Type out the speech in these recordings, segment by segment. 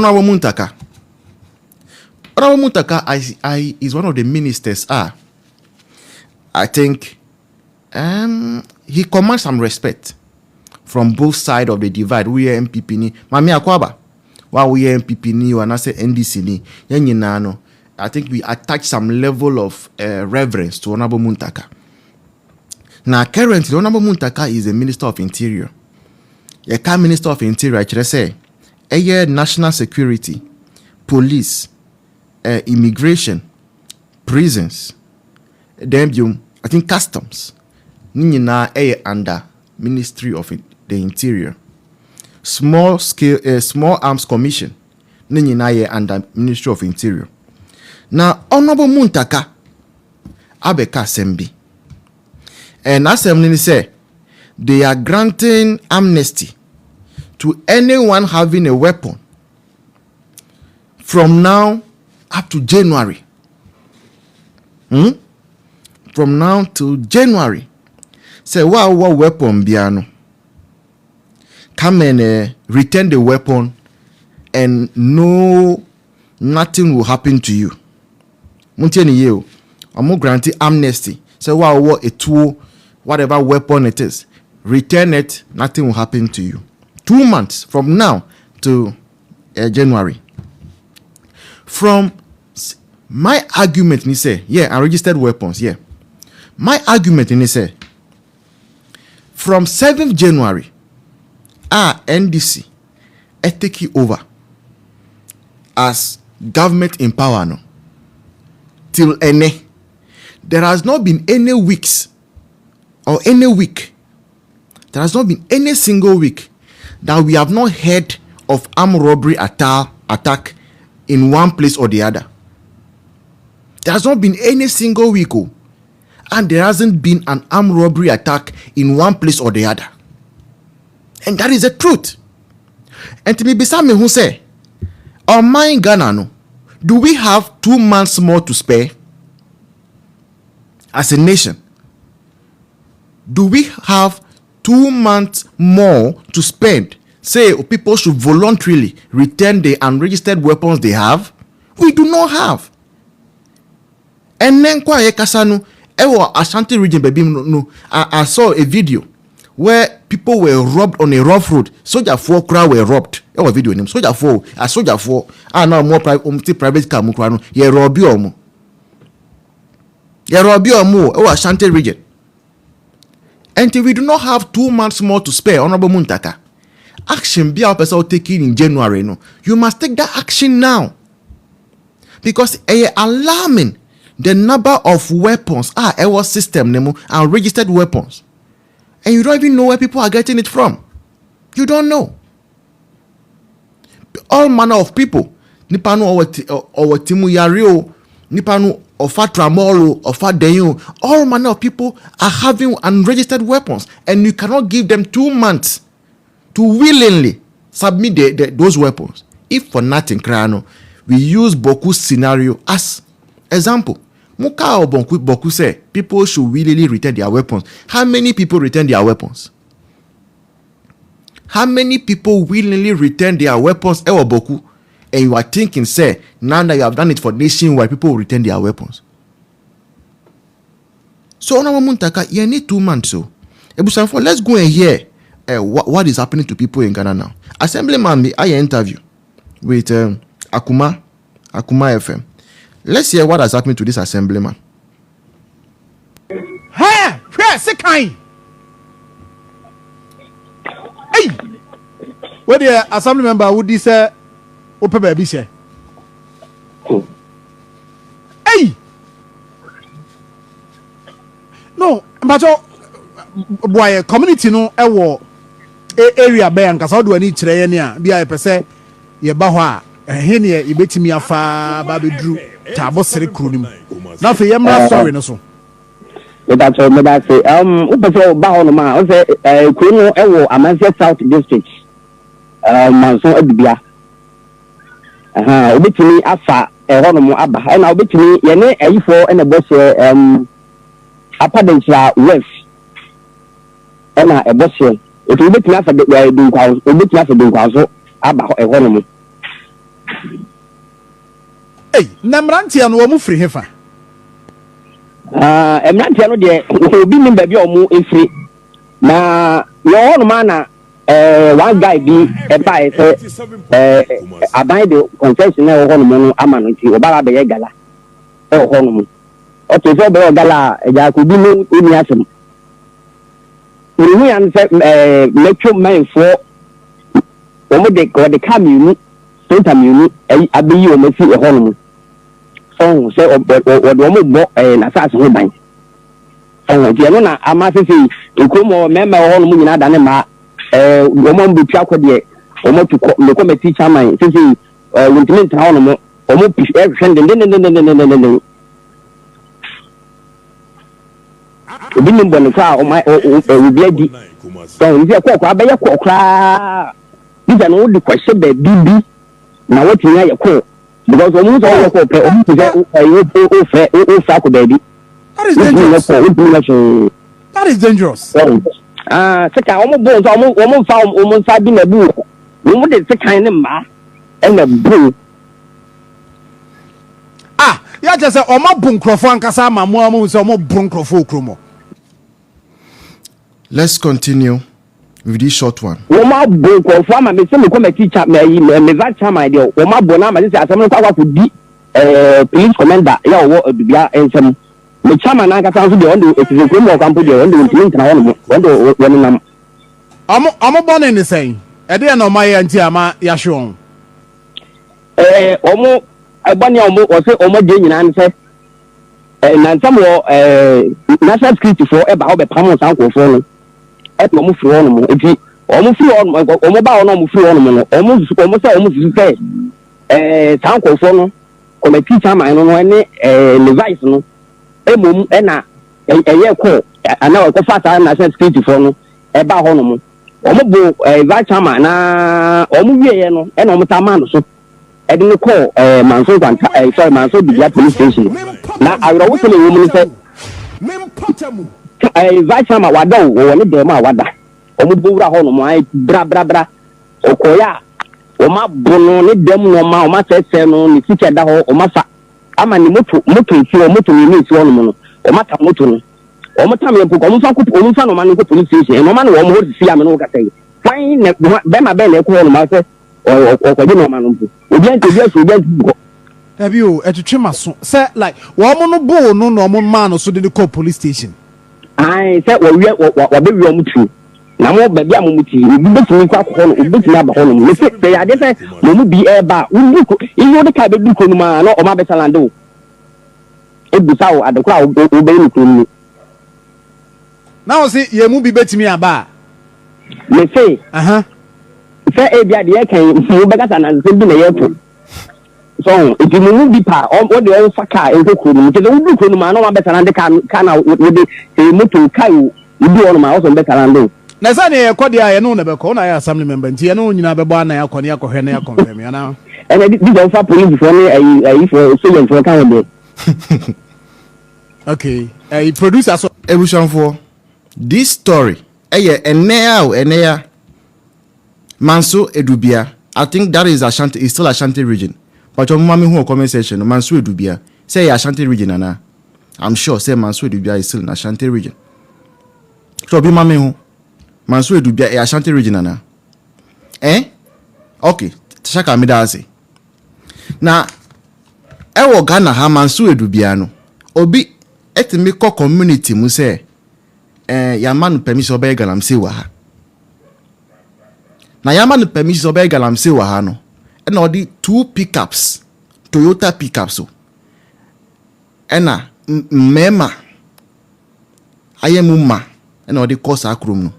Honorable Muntaka. Honorable Muntaka is one of the ministers. I think he commands some respect from both sides of the divide. We are MPP ni. Mami akwaba. While we are MPP ni, and I say NDC ni. Yenyenano. I think we attach some level of reverence to Honorable Muntaka. Now, currently, Honorable Muntaka is the Minister of Interior. The Minister of Interior, I should say, national security, police, immigration, prisons, then I think customs. Nina under Ministry of the Interior. Small arms commission. Nina under Ministry of Interior. Now, Honorable Muntaka, Abeka Sembi. And Assembly say they are granting amnesty to anyone having a weapon from now up to January. From now to January. Say, what weapon biano? Come and return the weapon and nothing will happen to you. Muntieni you. I'm granting amnesty. Say, what a tool, whatever weapon it is, return it, nothing will happen to you. 2 months from now to January. From my argument, ni say, unregistered weapons, My argument, ni say, from 7th January, NDC, take it over as government in power now. Till any. There has not been any weeks or any week. There has not been any single week that we have not heard of armed robbery attack in one place or the other. There has not been any single week, and there hasn't been an armed robbery attack in one place or the other. And that is the truth. And to me, besame who say, on my Ghana, no, do we have 2 months more to spare as a nation? Do we have 2 months more to spend? Say people should voluntarily return the unregistered weapons they have? We do not have. And then kwa kasanu ewa Ashanti region baby no. I saw a video where people were robbed on a rough road. Soldier 4 crowd were robbed. Ewa video name. Soldier 4 now more private car mu crowd no. Ye robbi omo. Ewa Ashanti region. Until we do not have 2 months more to spare, Honorable Muntaka, action be our person taking in January. No, you must take that action now, because alarming the number of weapons our system and registered weapons, and you don't even know where people are getting it from. You don't know. All manner of people, nipanu or timu yario, nipanu ofa tramolo, ofa deyo, all manner of people are having unregistered weapons, and you cannot give them 2 months to willingly submit those weapons. If for nothing, Krano, we use Boku's scenario as example. Muka or Boku say people should willingly return their weapons. How many people return their weapons? How many people willingly return their weapons? Ewa Boku. And you are thinking, say, now that you have done it for nationwide, people will return their weapons. So, Honorable Muntaka, you need 2 months. So, let's go and hear what is happening to people in Ghana now. Assemblyman, I interview with Akuma FM. Let's hear what has happened to this assemblyman. Hey, Sekai. Hey, where the assembly member would this open baby say? Hey, no, but boy, community no area be and kasa do ani kire ne a bia ye pese ye ba ho a he ne ye betimi afa ba bedru tabo sere kru nim na fe ye mra story no so me da say o pese ba ho no ma o say kru no ewo Amansia South District Manso adibia obetimi afa ho no mo aba na obetimi ye ne ayifo na bose apadenchia west na ebose otu obetimi afa de nkwa obetimi afa de nkwa so aba ho no mo hey na mrantia no mu free hefa mrantia no de obi nim ba bi o mu efiri na yo no mana one guy bi e ba e say aban de confession na ho no mu ama no nti obara be ye gala e ho no mu o to so be gala e ja ko bi no ni asem ni an say metro man for o mo de ko de kamunu total munu abeyi o ma fi e ho no mu so say o mo bo na sa ho ban je no na ama se nkomo mema ho no mu nyina da ne ma o mo mbi twa kode o mo tukọ le committee chairman se wintimi nta ho no mo o mo pi e hwende obi nim bonu kwa o ma o bi adi so nti e kwa abaye kwa kra nti no di kwahye ba bibi na watinya ye ko because o mu so ye ko pe o mu je o fa ko ba bi that is dangerous sika o mo bo so o mo fa o mo fa bi na bu o mo de sika ne ma e na bu ya je say o ma bu nkrofo ankasa ma mo am say o mo bu nkrofo okromo. Let's continue with this short one. O ma bu nkrofo ama me say me come teacher me va chama de o ma bu na ma say asem kwa kwa di police commander ya wo bibia ensem me chama na ankasa so de on do etizekro mo kampo de on do ntimi ntana won mo on do won nam amo born ni say e de na o ma ya nti ama ya hwe omo ebani omo o se omo de nyina ne se na nsam wo national security for e ba ho be pam san ko fo no e to omo firi ono mo enti omo firi ono omo ba ono omo firi ono mo no omo se san ko fo no committee chairman no ne vice no emom e na eye ko ana o ko fata national security for no e ba ho no mo omo bo vice chairman na omo wieye no e na omo ta man so e de ko Manso kwanta sorry Manso Bibia police station na awro wo tele wo mu se vice chairman wada wo ne dem a wada omo bo wura ho no mo ai bra okoya o ma bono ne dem no ma o ma sese no ni tike da ho o ma fa ama ni moto nti o moto ni nti wo no mo no o ma ta moto no o mo ta me ko o mo fa no ma no ko police station no ma no o mo ho si am no ka say fine ne be ma be le ko no ma se o ko je no ma no obi ko ebi o etwetwe maso say like wo mo no bo no no mo ma no so de ko police station ai say wo be wi o mo tu na mo ba bia mo muti obi betumi kwa ko no obi betumi aba ho no me se ya de se mo mu bi e ba wu ko iyo de ka be du ko no ma no o ma be salande o e bu sa o adekwa o be ni ko ni na o se ye mu bi betumi aba me se se e bia de e kan mo be kasa na se bi na ye to so e di mo bi pa o de o fa ka e ko no ke de wu du ko no ma no ma be salande ka na o de e moto kai o du o no ma o so be salande na sa ne ekodi a ye no na be ko na ya assembly member nti ye no nyina be bo na ya ko ne akohwe na ya confirm ya na this is for police for me for so for kind of okay producer so Ebusham for this story enea Manso Edubia. I think that is Ashanti, is still Ashanti region. But your mommy who comment section Manso Edubia say Ashanti region ana. I'm sure say Manso Edubia is still in Ashanti region. So be mommy who Manso Edubia Ashanti region ana. Okay, shaka mi da ase. Na ewo Ghana ha Manso Edubia no. Obi etimi ko community mu say ya man permission obey galamse wa ha. Na ya man permission obey galamse wa ha no. E na odi 2 pickups, Toyota pickups so. E na mema ayemu ma e na odi course akrom no.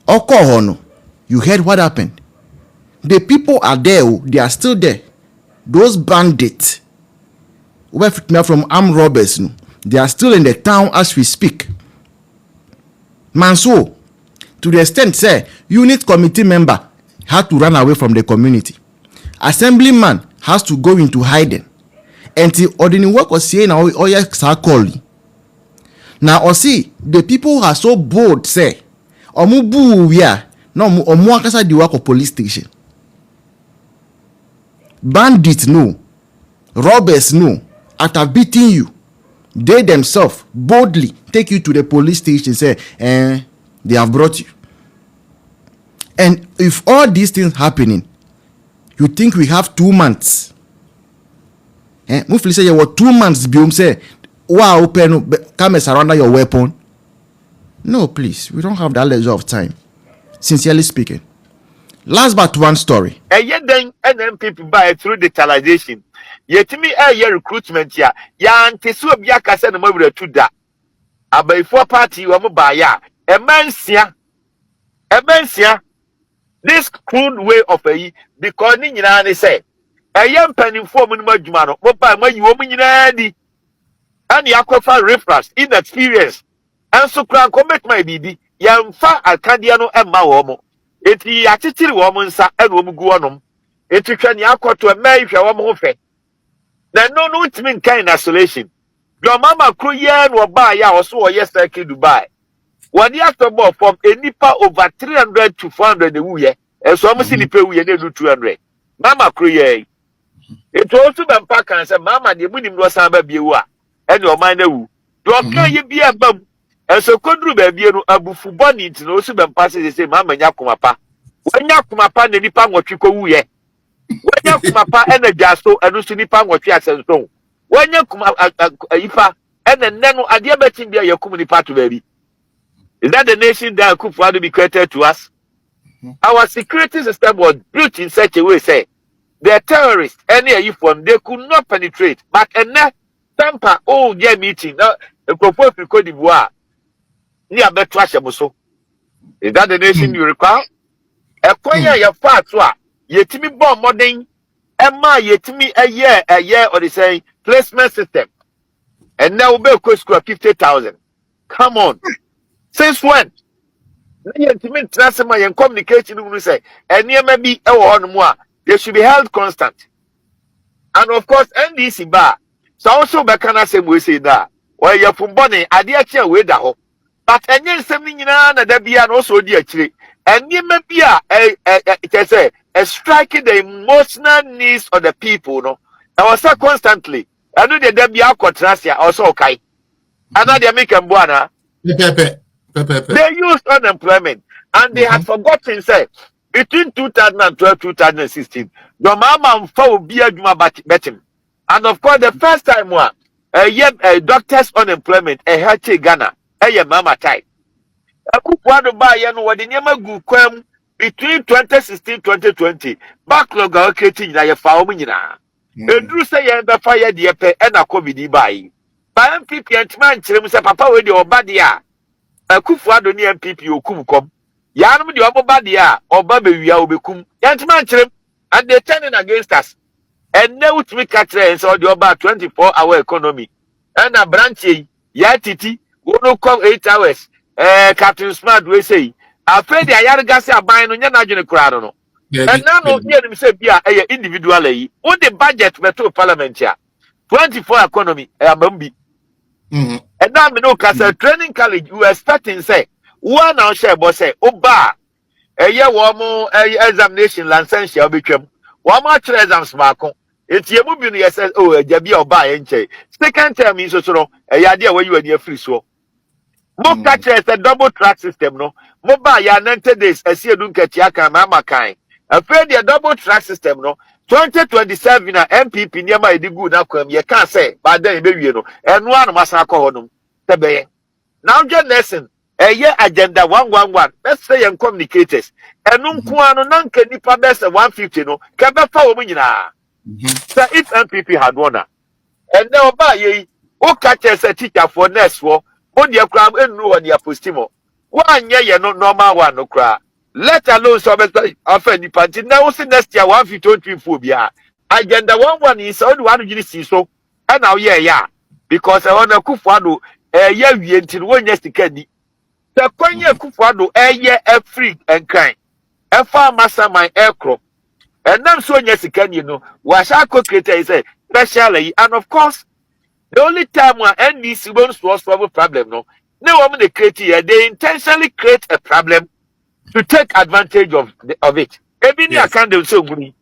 Oko ho no. You heard what happened? The people are there, they are still there. Those bandits who from armed robbers, no, they are still in the town as we speak. Manso, to the extent, say, unit committee member had to run away from the community. Assemblyman has to go into hiding. Until ordinary work was saying, oh yes, now, or see, the people are so bold, say, Omubu, yeah, no, Omuakasa, the work of police station. Bandits, no. robbers know, after beating you, they themselves boldly take you to the police station, say, they have brought you. And if all these things happening, you think we have 2 months? Mufli say, you were 2 months, Bium say, wow, open, come and surrender your weapon. No, please, we don't have that leisure of time. Sincerely speaking. Last but one story. And yet then NMP buy through digitalization. Yet me a year recruitment ya antisu biaka se no mabure to da. Abaifo party wa mo ba ya. Emansia. This crude way of because ni nyina ne say eyem panimfo mu no adwuma no mo ba ma yiwo mu nyina di. Ani akwafa reference inexperience. Anso kran comment my bibi yamfa akadia no emma wo mo. Eti atitiri wo mo nsa ena wo mu gu onom. Eti twa ni akoto emma hwe wo mo ho fe. Na no ultimate in isolation. Your mama crew yen or buy ya or so yesterday Dubai. When you after more from a nipa over 300 to 400 a year, and so almost in the pay we do 200. Mama crew ye. It also been pack and say, Mama, the winning was a baby, and your mind. Do okay, you be a bum. And so couldn't be a bufu bonny to also been passing the same Mama Yakumapa. When Yakumapa, the nipa what you go ye. When Yakumapa and a jasso and also nipa what you are so. When Yakuma ifa and then idea betting be your community part to baby. Is that the nation that could to be created to us? Our security system was built in such a way, say, the terrorists, any from they could not penetrate. But and now, Tampa, oh, yeah, meeting, now, the proposed Cote d'Ivoire, near Betrash. Is that the nation you recall? A choir, your father, yet me bomb modern, Emma, yet me a year, or the say, placement system. And now we'll be school 50,000. Come on. Since when? And communication will say, and near maybe on more. They should be held constant. And of course, NDC bar. So also Bakana same we say that. Where you're from Bonnie, I dear chair with the hope. But and then something in another be and also dear tree. And you may be a striking the emotional needs of the people, no. I was so constantly. I know that there be a contrast here also okay. Another make them buana. They used unemployment and they had forgotten say between 2012 2016 the mama for be a betting. And of course the first time a doctor's unemployment a healthy Ghana a mama type. A coupon buy and what the name of Guam between 2016 2020 backlog creating na found Drew say the fire the pay and a COVID buy. By MPP and man say papa with your body. A Kufuado ni MPP okum. Yanum the Obadia or Babia obekum. Yantman chrim and they're turning against us. And now to me catch and so the about 24-hour economy. And a branchy, Yatiti, who come 8 hours. Captain Smart will say, afraid the Ayaragasi are buying on your crowd. And now no hear him say, individually, what the budget metro parliament here. 24 economy, a bumbi. And now me know cause a training college you expecting say one now share boss say oba a year one examination license shall be trim. One more exams mark. It's your movie yes oh a jabi or buy enche. Second term is so a idea where you are near free so. More catch a double track system no. Mobile ya 90 days a see don't catch yaka mama kind. Afraid your double track system no. 2027 na MPP niema edi good na kwam ye can say but then be wie no enu anu masa akọ honum tebeye now just lesson agenda 111 let's say and communicators enu nko anu na nka nipa best 150 no ka be fa wo nyina so if MPP had won and now ba ye o catch as a teacher for next for o de kra enu wo de apostimo wan ye no normal one no kra. Let alone so often the party now see next year 150 phobia. Agenda 11 is only one you see so and now yeah because I want to Kufuado year we until 1 year to candy. The Konya Kufuado year free and kind. A farm master my aircraft. And now so yes can you know was our co-creator is a specially and of course the only time when NDC wants to solve a problem no woman they create here they intentionally create a problem to take advantage of it. Every year can do so good.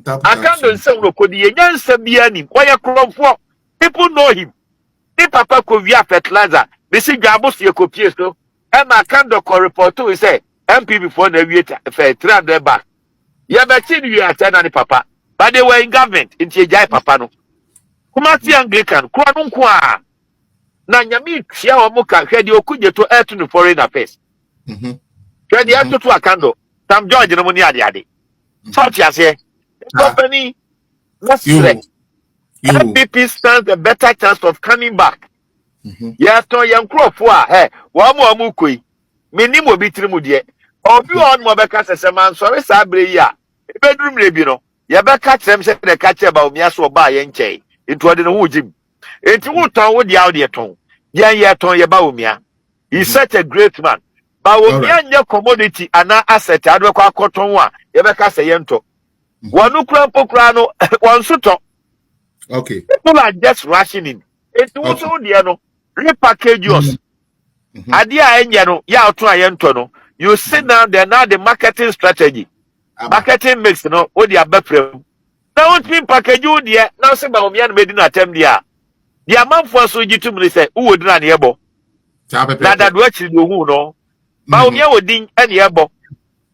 Akando nsɛm no kodi ye nyansa bia nim wɔyɛ krɔmfo people know him ni papa ko via fertilizer be si dwabo so ekopie so e ma Akando ko report we say MPP for na wie fe 300 back ye be ti ni atena ni papa but they were in government inti ejai papa no kuma ti Anglican kro no nko a na nyame tua o mo ka hwɛ de okugye to air to foreign affairs hwɛ de ato to Akando Sam George no mo ni ade so ti ase company let's say MPP stands a better chance of coming back. Yes, no young crop for hey, one more mukui. Minimum obi trimudia. Obi on Mobecas as a man, sorry, Sabre ya. Bedroom lebino. Yaba catch them say the catch about me as well by and chay. It was in the wood. It would town with the audio tone. Ya ton yabaumia. He's such a great man. Baumia your commodity and asset. I don't call cotton one. Yabaka say yento. One no crampo crano, one suto. Okay. People are just rushing in. It was on the repackage yours. Idea engine, ya try no. You sit down there now the marketing strategy. Marketing mix no what the better. Now what mean package you there now say about me and made in attempt there. The amount for so you to me say who would run ebo. That watch you who no. Baumia would ding any ebo.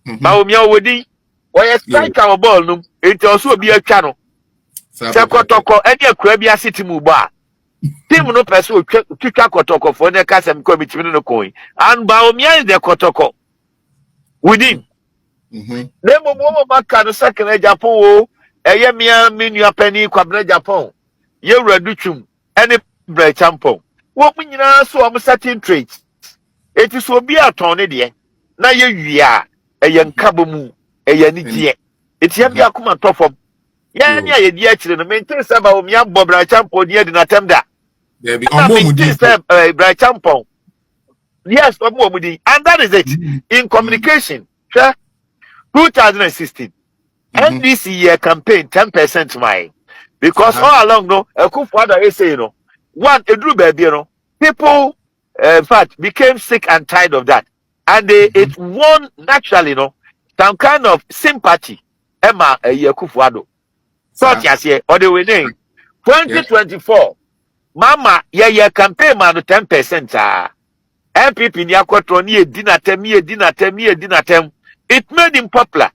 Baumia would ding. Why strike our ball no it also be a channel. Kotoko any akrabia city mu ba team no person twitwa kotoko for the kasem committee no coin and Baumia is the kotoko within nemo mo maka no second Japan o eye mia menu apani kwabna Japan ye wradutwum any bread champon wo nyina so am certain traits it is obi aton ne de na ye wia eye nkabo mu eye ni tie eti am ya kuma tofom yeah, ye di actually no maintain say ba o mi abọ bra champion di na temda. There be omomudi bra champion. Yes, omomudi and that is it. In communication, 2016 NDC year campaign 10% my because all along no Akufo-Addo say you know one edru baby you know people in fact became sick and tired of that and it won naturally you know some kind of sympathy Emma Akufo-Addo. So yes, or the winning 2024. Mama, yeah, campaign man 10%. MPP ni akwatoni dinatem. It made him popular,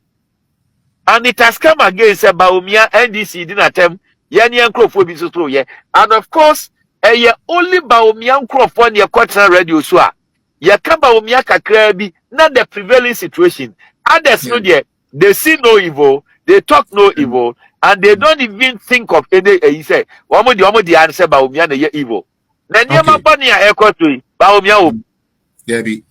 and it has come against Baumia NDC dinatem. Yani ankro bi so yeah, and of course, only Baumia ankro for near quarter radio so. Ya ka Baumia kakra bi not the prevailing situation. Others no there, they see no evil, they talk no evil. And they don't even think of any. He said, "Woman, the answer Baumia na evil." Na niema bani ya ekotui Baumia o. Debbie.